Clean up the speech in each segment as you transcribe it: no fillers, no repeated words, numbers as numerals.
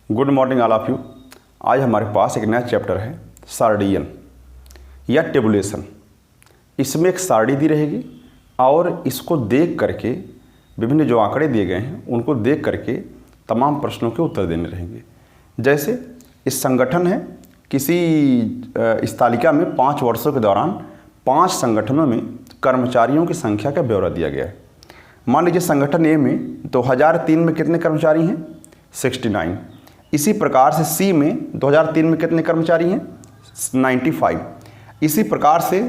Good morning all of you. आज हमारे पास एक नया चैप्टर है सार्डियन या टेबुलेशन। इसमें एक सारणी दी रहेगी और इसको देख करके विभिन्न जो आंकड़े दिए गए हैं उनको देख करके तमाम प्रश्नों के उत्तर देने रहेंगे। जैसे इस संगठन है, किसी इस तालिका में 5 वर्षों के दौरान 5 संगठनों में कर्मचारियों की संख्या का ब्यौरा दिया गया है। मान लीजिए संगठन ए में 2003 में कितने कर्मचारी हैं? 69। इसी प्रकार से सी में 2003 में कितने कर्मचारी हैं? 95। इसी प्रकार से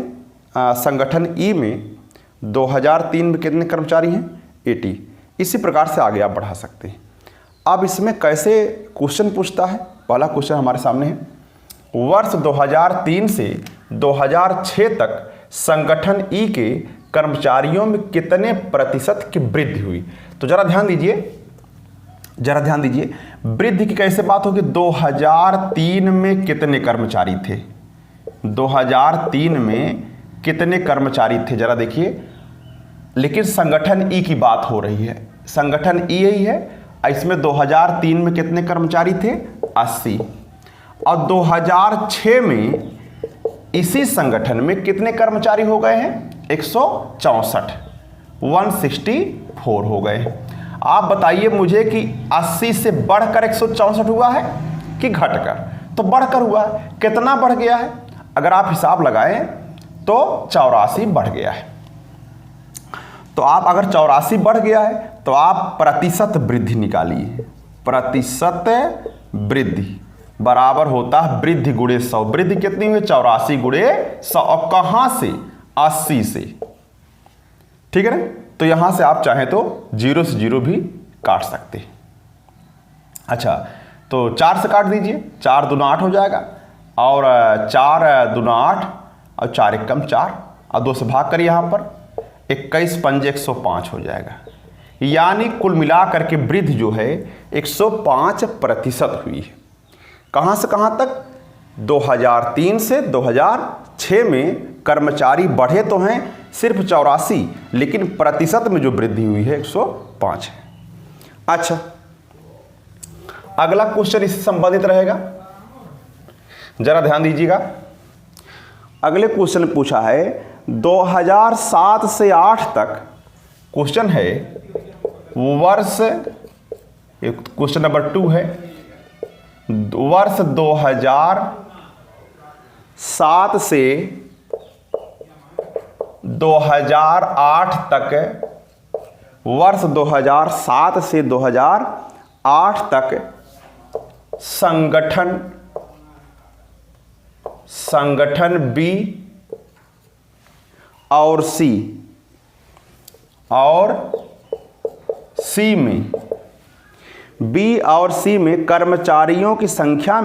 संगठन ई में 2003 में कितने कर्मचारी हैं? 80। इसी प्रकार से आगे आप बढ़ा सकते हैं। अब इसमें कैसे क्वेश्चन पूछता है? पहला क्वेश्चन हमारे सामने है, वर्ष 2003 से 2006 तक संगठन ई के कर्मचारियों में कितने प्रतिशत की वृद्धि हुई? तो जरा ध्यान दीजिए, वृद्धि की कैसे बात होगी? 2003 में कितने कर्मचारी थे? 2003 में कितने कर्मचारी थे जरा देखिए। लेकिन संगठन ई की बात हो रही है, संगठन ई यही है। इसमें 2003 में कितने कर्मचारी थे? 80। और 2006 में इसी संगठन में कितने कर्मचारी हो गए हैं? 164, 164 हो गए। आप बताइए मुझे कि 80 से बढ़कर 164 हुआ है कि घटकर? तो बढ़कर हुआ है। कितना बढ़ गया है? अगर आप हिसाब लगाएं तो 84 बढ़ गया है। तो आप अगर 84 बढ़ गया है तो आप प्रतिशत वृद्धि निकालिए। प्रतिशत वृद्धि बराबर होता है वृद्धि गुणे 100। वृद्धि कितनी हुई? 84 गुणे 100। और कहां से? 80 से। ठीक है ना? तो यहां से आप चाहें तो 0 से 0 भी काट सकते हैं। अच्छा, तो 4 से काट दीजिए, 4 दूना 8 हो जाएगा। और 4 दूना 8 और 4 एकम 4 और 2 से भाग कर यहां पर 21 पंजे 105 हो जाएगा। यानी कुल मिलाकर के वृद्धि जो है 105% हुई है। कहां से कहां तक? 2003 से 2006 में कर्मचारी बढ़े तो हैं सिर्फ 84, लेकिन प्रतिशत में जो वृद्धि हुई है 105 है। अच्छा, अगला क्वेश्चन इससे संबंधित रहेगा, जरा ध्यान दीजिएगा। अगले क्वेश्चन में पूछा है 2007 से 8 तक। क्वेश्चन है वर्ष, क्वेश्चन नंबर 2 है, वर्ष 2007 से 2008 तक, वर्ष 2007 से 2008 तक संगठन बी और सी में बी और सी में कर्मचारियों की संख्या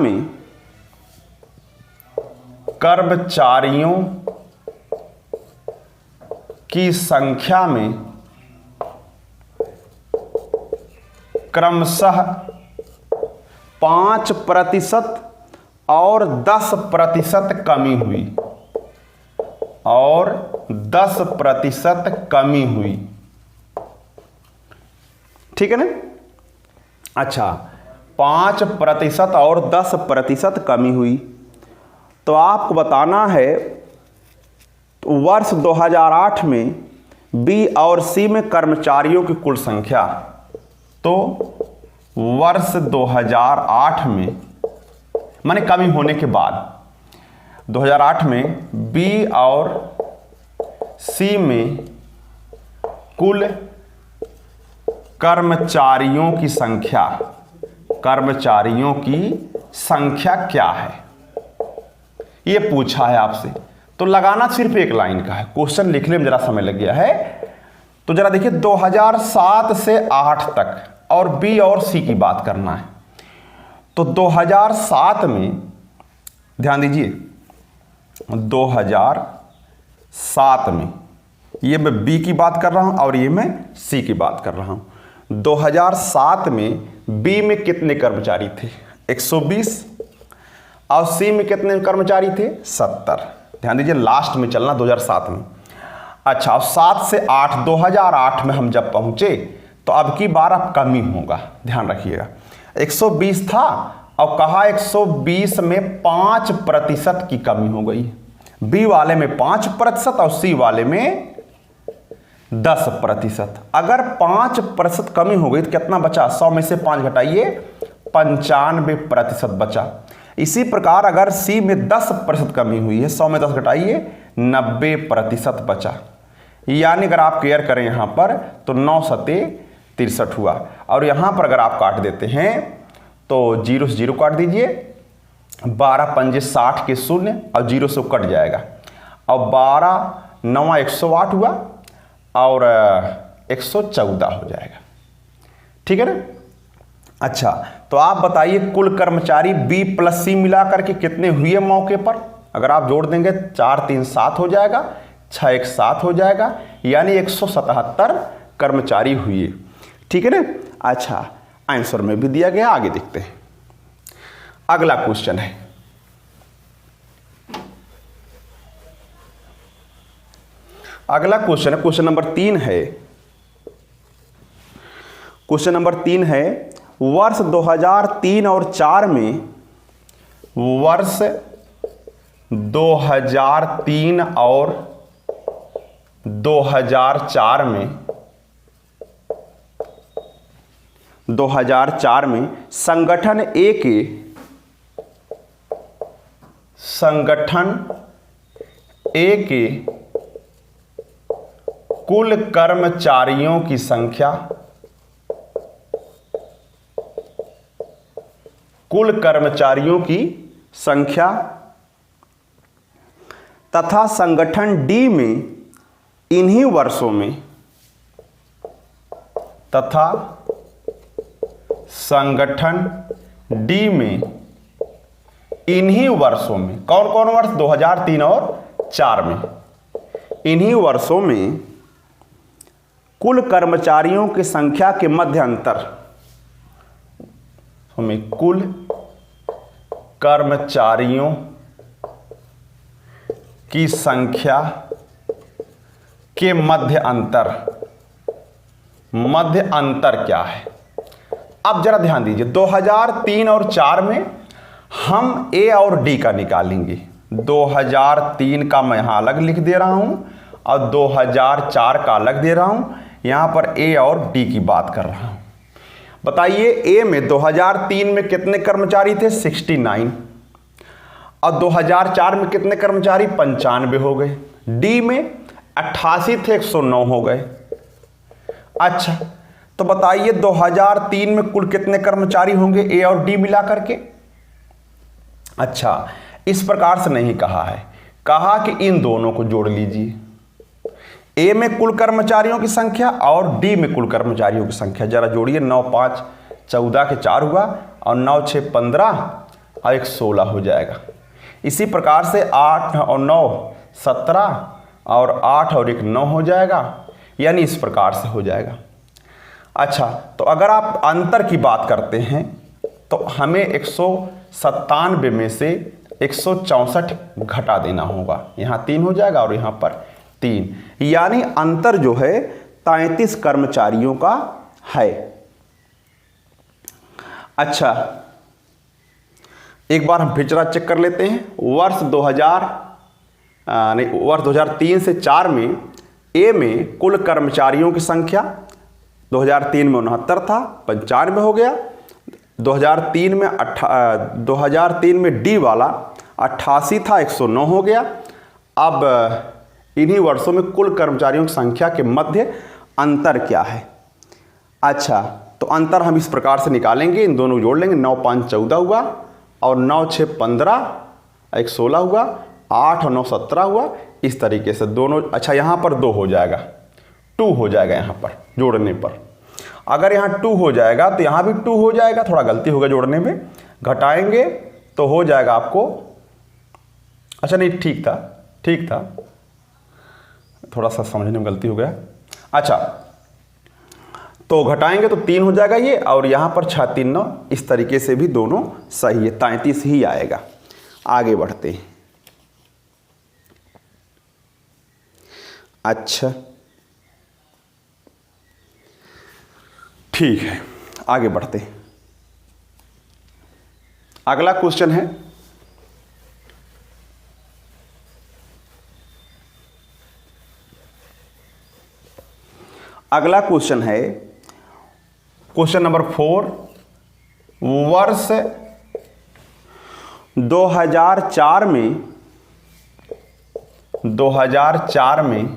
में क्रमशः 5% और 10% कमी हुई, और 10% कमी हुई। ठीक है ना? अच्छा, 5% और 10% कमी हुई। तो आपको बताना है वर्ष 2008 में बी और सी में कर्मचारियों की कुल संख्या। तो वर्ष 2008 में माने कमी होने के बाद 2008 में बी और सी में कुल कर्मचारियों की संख्या क्या है, ये पूछा है आपसे। तो लगाना सिर्फ एक लाइन का है, क्वेश्चन लिखने में जरा समय लग गया है। तो जरा देखिए 2007 से 8 तक और बी और सी की बात करना है। तो 2007 में ध्यान दीजिए, 2007 में ये मैं बी की बात कर रहा हूं और ये मैं सी की बात कर रहा हूं। 2007 में बी में कितने कर्मचारी थे? 120। और सी में कितने कर्मचारी थे? 70। ध्यान दीजिए, लास्ट में चलना 2007 में। अच्छा, अब 7 से 8 2008 में हम जब पहुंचे तो अब की बार अब कमी होगा, ध्यान रखिएगा। 120 था और कहा 120 में 5% की कमी हो गई। बी वाले में 5% और सी वाले में 10%। अगर 5% कमी हो गई तो कितना बचा? 100 में से 5 घटाइए, 95% बचा। इसी प्रकार अगर सी में 10% कमी हुई है, 100 में 10 घटाइए, 90% बचा। यानी अगर आप क्लियर करें यहाँ पर तो 9 सते 63 हुआ। और यहाँ पर अगर आप काट देते हैं तो 0 से 0 काट दीजिए, 12 पंजे 60 के 0 और 0 से कट जाएगा। और 12 9 108 हुआ और 114 हो जाएगा। ठीक है ना? अच्छा, तो आप बताइए कुल कर्मचारी बी प्लस सी मिला करके कितने हुए मौके पर? अगर आप जोड़ देंगे 4 3 7 हो जाएगा, 6 1 7 हो जाएगा, यानी 177 कर्मचारी हुए। ठीक है ना? अच्छा, आंसर में भी दिया गया, आगे देखते हैं। अगला क्वेश्चन है, अगला क्वेश्चन है क्वेश्चन नंबर 3 है। क्वेश्चन नंबर 3 है, वर्ष 2003 और 4 में, वर्ष 2003 और 2004 में, 2004 में संगठन ए के, संगठन ए के कुल कर्मचारियों की संख्या, कुल कर्मचारियों की संख्या तथा संगठन डी में इन्हीं वर्षों में, तथा संगठन डी में इन्हीं वर्षों में, कौन कौन वर्ष? 2003 और 4 में, इन्हीं वर्षों में कुल कर्मचारियों की संख्या के मध्य अंतर, हमें कुल कर्मचारियों की संख्या के मध्य अंतर, मध्य अंतर क्या है? अब जरा ध्यान दीजिए, 2003 और 4 में हम ए और डी का निकालेंगे। 2003 का मैं यहां अलग लिख दे रहा हूं और 2004 का अलग दे रहा हूं। यहां पर ए और डी की बात कर रहा हूं। बताइए, ए में 2003 में कितने कर्मचारी थे? 69। और 2004 में कितने कर्मचारी? 95 हो गए। डी में 88 थे, 109 हो गए। अच्छा, तो बताइए 2003 में कुल कितने कर्मचारी होंगे ए और डी मिला करके? अच्छा, इस प्रकार से नहीं कहा है, कहा कि इन दोनों को जोड़ लीजिए। ए में कुल कर्मचारियों की संख्या और डी में कुल कर्मचारियों की संख्या जरा जोड़िए। 9 5 14 के 4 हुआ और 9 6 15 और 1 16 हो जाएगा। इसी प्रकार से 8 और 9 17 और 8 और 1 9 हो जाएगा, यानी इस प्रकार से हो जाएगा। अच्छा, तो अगर आप अंतर की बात करते हैं तो हमें 197 में से 164 घटा देना होगा। यहाँ 3 हो जाएगा और यहाँ पर 3, यानी अंतर जो है 33 कर्मचारियों का है। अच्छा, एक बार हम फिर जरा चेक कर लेते हैं। वर्ष 2003 से 4 में ए में कुल कर्मचारियों की संख्या 2003 में 69 था, 95 हो गया। 2003 में डी वाला 88 था, 109 हो गया। अब इन्हीं वर्षों में कुल कर्मचारियों की संख्या के मध्य अंतर क्या है? अच्छा, तो अंतर हम इस प्रकार से निकालेंगे, इन दोनों जोड़ लेंगे। 9 5 14 हुआ और 9 6 15 1 16 हुआ, 8 और 9 17 हुआ। इस तरीके से दोनों। अच्छा, यहाँ पर 2 हो जाएगा, 2 हो जाएगा यहाँ पर जोड़ने पर। अगर यहाँ 2 हो जाएगा तो यहाँ भी 2 हो जाएगा, थोड़ा गलती होगा जोड़ने में, घटाएंगे तो हो जाएगा आपको। अच्छा नहीं, ठीक था, थोड़ा सा समझने में गलती हो गया। अच्छा, तो घटाएंगे तो 3 हो जाएगा ये, और यहाँ पर 6 3 9, इस तरीके से भी दोनों सही है, 33 ही आएगा। आगे बढ़ते हैं। अच्छा, ठीक है, आगे बढ़ते हैं। अगला क्वेश्चन है क्वेश्चन नंबर 4। वर्ष 2004 में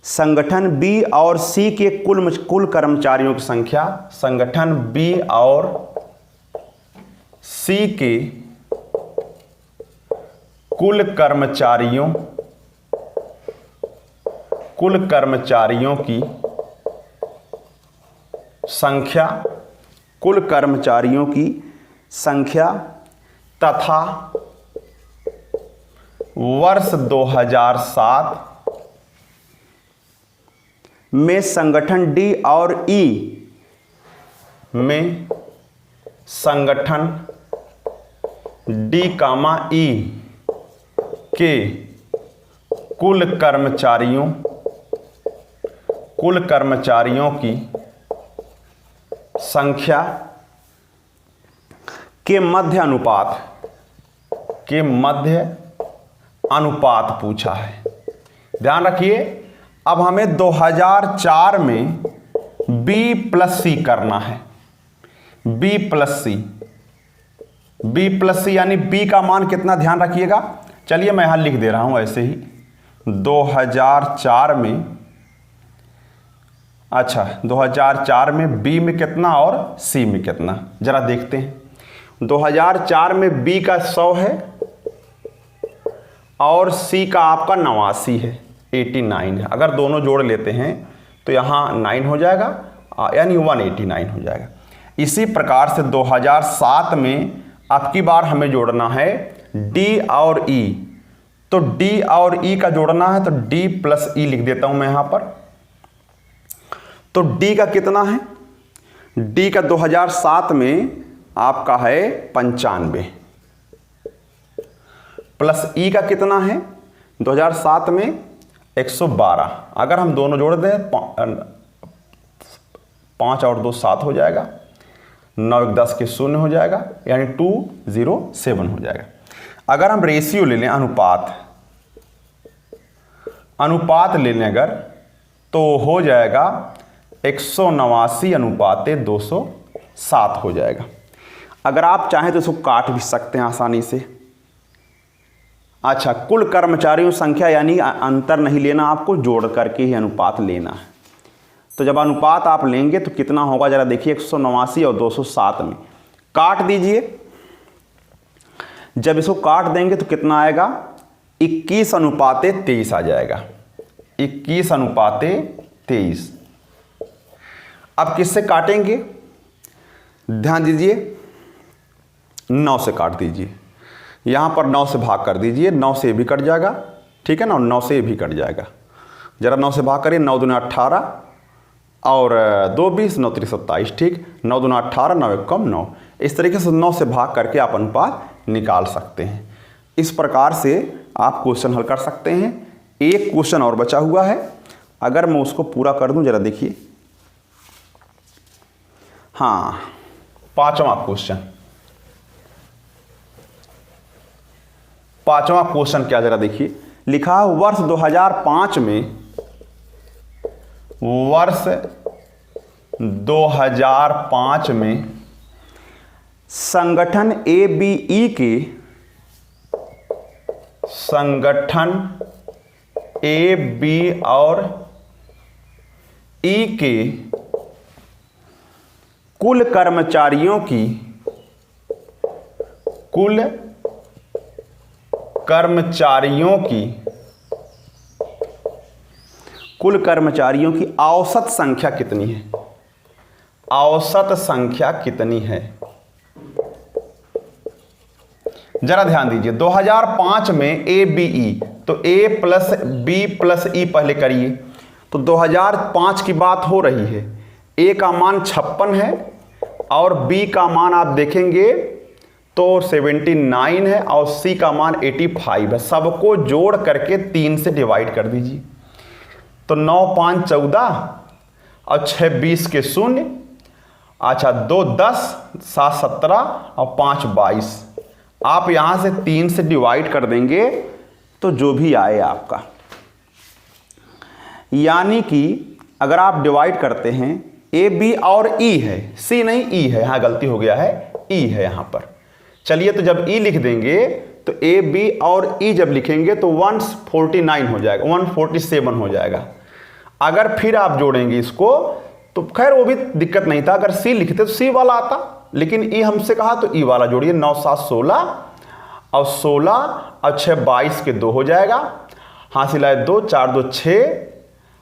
संगठन बी और सी के कुल कर्मचारियों की संख्या, संगठन बी और सी के कुल कर्मचारियों की संख्या तथा वर्ष 2007 में संगठन डी और ई में संगठन डी कामा ई के कुल कर्मचारियों की संख्या के मध्य अनुपात पूछा है। ध्यान रखिए, अब हमें 2004 में B प्लस सी करना है। B प्लस सी यानी B का मान कितना, ध्यान रखिएगा। चलिए मैं यहां लिख दे रहा हूं ऐसे ही 2004 में, अच्छा 2004 में B में कितना और C में कितना, जरा देखते हैं। 2004 में B का 100 है और C का आपका 89 है, 89 है। अगर दोनों जोड़ लेते हैं तो यहाँ 9 हो जाएगा, यानी 189 हो जाएगा। इसी प्रकार से 2007 में अब की बार हमें जोड़ना है D और E, तो D और E का जोड़ना है, तो D प्लस E लिख देता हूं मैं यहां पर। तो D का कितना है, D का 2007 में आपका है 95 प्लस E का कितना है 2007 में 112। अगर हम दोनों जोड़ दें 5 और 2 7 हो जाएगा, 9 1 10 के 0 हो जाएगा, यानी 207 हो जाएगा। अगर हम रेशियो ले लें, अनुपात ले लें अगर, तो हो जाएगा 189 अनुपाते 207 हो जाएगा। अगर आप चाहें तो इसको काट भी सकते हैं आसानी से। अच्छा, कुल कर्मचारियों संख्या यानी अंतर नहीं लेना, आपको जोड़ करके ही अनुपात लेना है। तो जब अनुपात आप लेंगे तो कितना होगा, जरा देखिए 189 और 207 में काट दीजिए। जब इसको काट देंगे तो कितना आएगा, 21 अनुपाते 23 आ जाएगा, 21 अनुपाते 23। अब किससे काटेंगे, ध्यान दीजिए, 9 से काट दीजिए। यहां पर 9 से भाग कर दीजिए, 9 से भी कट जाएगा, ठीक है ना, 9 से भी कट जाएगा। जरा 9 से भाग करिए, 9 दूनी 18 और 2 20, 9 3 27, ठीक, 9 दूना 18, 9 1 कम 9। इस तरीके से 9 से भाग करके आप अनुपात निकाल सकते हैं। इस प्रकार से आप क्वेश्चन हल कर सकते हैं। एक क्वेश्चन और बचा हुआ है, अगर मैं उसको पूरा कर दूं, जरा देखिए। हाँ, 5वां क्वेश्चन क्या, जरा देखिए। लिखा वर्ष 2005 में संगठन ABE और E के कुल कर्मचारियों की औसत संख्या कितनी है, जरा ध्यान दीजिए। 2005 में ABE, तो A plus B plus E पहले करिए, तो 2005 की बात हो रही है। A का मान 56 है और B का मान आप देखेंगे तो 79 है और C का मान 85 है। सबको जोड़ करके 3 से डिवाइड कर दीजिए, तो 9 5 14 और 6 20 के 0, अच्छा 2 10, 7 17 और 5 22। आप यहाँ से 3 से डिवाइड कर देंगे तो जो भी आए आपका, यानी कि अगर आप डिवाइड करते हैं ए बी और ई है, सी नहीं ई है, यहाँ गलती हो गया है, ई है यहाँ पर। चलिए तो जब ई लिख देंगे तो ए बी और ई जब लिखेंगे तो 149 हो जाएगा, 147 हो जाएगा। अगर फिर आप जोड़ेंगे इसको तो खैर वो भी दिक्कत नहीं था, अगर सी लिखते तो सी वाला आता, लेकिन ई हमसे कहा तो ई वाला जोड़िए। 9 7 16 और 16 और 6 22 के 2 हो जाएगा, हासिल आए 2, 4 2 6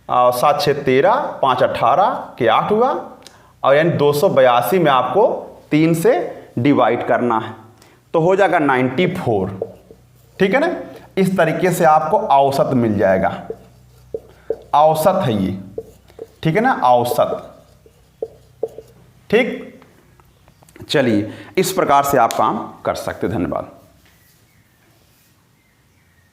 और 7 6 13, 5 18 के 8 हुआ, और यानी 282 में आपको 3 से डिवाइड करना है तो हो जाएगा 94। ठीक है ना, इस तरीके से आपको औसत मिल जाएगा। औसत है ये, ठीक है ना, औसत। ठीक, चलिए इस प्रकार से आप काम कर सकते। धन्यवाद।